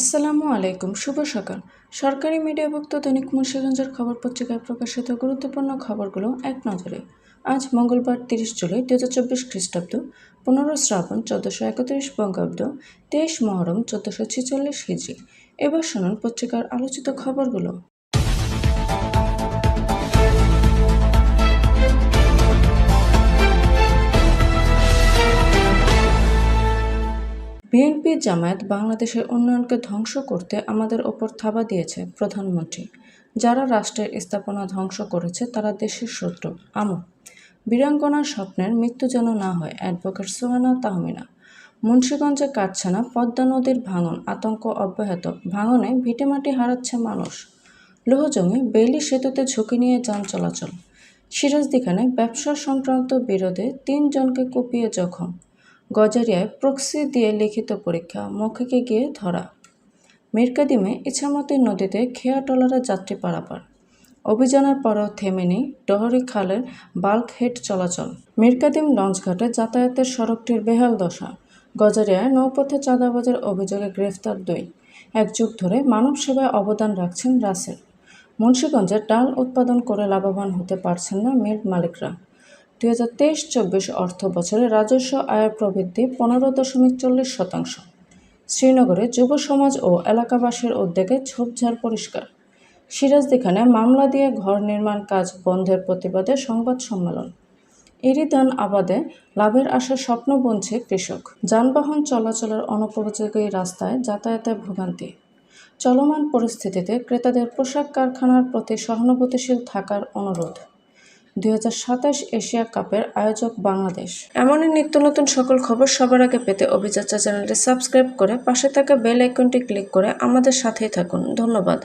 আসসালামু আলাইকুম, শুভ সকাল। সরকারি মিডিয়াভুক্ত দৈনিক মুন্সিগঞ্জের খবর পত্রিকায় প্রকাশিত গুরুত্বপূর্ণ খবরগুলো এক নজরে। আজ মঙ্গলবার 30 জুলাই 2024 খ্রিস্টাব্দ, 15 শ্রাবণ 1431 বঙ্গাব্দ, 23 মহরম 1446 হিজরি। এবার শুনুন পত্রিকার আলোচিত খবরগুলো। বিএনপি জামায়াত বাংলাদেশের উন্নয়নকে ধ্বংস করতে আমাদের ওপর থাবা দিয়েছে প্রধানমন্ত্রী। যারা রাষ্ট্রের স্থাপনা ধ্বংস করেছে তারা দেশের শত্রু। আমর বীরাঙ্গনার স্বপ্নের মৃত্যু যেন না হয়, অ্যাডভোকেট সোহানা তাহমিনা। মুন্সিগঞ্জে কাটছে না পদ্মা নদীর ভাঙন, আতঙ্ক অব্যাহত। ভাঙনে ভিটেমাটি হারাচ্ছে মানুষ। লোহজং বেইলি সেতুতে ঝুঁকি নিয়ে যান চলাচল। সিরাজদিখানে ব্যবসা সংক্রান্ত বিরোধে 3 জনকে কুপিয়ে জখম। গজারিয়ায় প্রক্সি দিয়ে লিখিত পরীক্ষা, মৌখিকে গিয়ে ধরা। মিরকাদিমে ইছামতি নদীতে খেয়া ট্রলারে যাত্রী পারাপার। অভিযানের পরেও থেমেনি ডহরি খালের বাল্ক হেড চলাচল। মিরকাদিম লঞ্চঘাটে যাতায়াতের সড়কটির বেহাল দশা। গজারিয়ায় নৌপথে চাঁদাবাজের অভিযোগে গ্রেফতার 2। 1 যুগ ধরে মানব সেবায় অবদান রাখছেন রাসেল। মুন্সিগঞ্জে ডাল উৎপাদন করে লাভবান হতে পারছেন না মিল মালিকরা। 2023-24 অর্থ বছরে রাজস্ব আয়ের প্রবৃদ্ধি 15.40%। শ্রীনগরে যুব সমাজ ও এলাকাবাসীর উদ্যোগে ঝোপঝাড় পরিষ্কার। সিরাজদিখানে মামলা দিয়ে ঘর নির্মাণ কাজ বন্ধের প্রতিবাদে সংবাদ সম্মেলন। ইরিদান আবাদে লাভের আশা স্বপ্ন বুনছে কৃষক। যানবাহন চলাচলের অনুপযোগী রাস্তায় যাতায়াতে ভোগান্তি। চলমান পরিস্থিতিতে ক্রেতাদের পোশাক কারখানার প্রতি সহানুভূতিশীল থাকার অনুরোধ। 2027 এশিয়া কাপের আয়োজক বাংলাদেশ। এমনই নিত্য নতুন সকল খবর সবার আগে পেতে অভিযাত্রা চ্যানেলটি সাবস্ক্রাইব করে পাশে থাকা বেল আইকনটি ক্লিক করে আমাদের সাথেই থাকুন। ধন্যবাদ।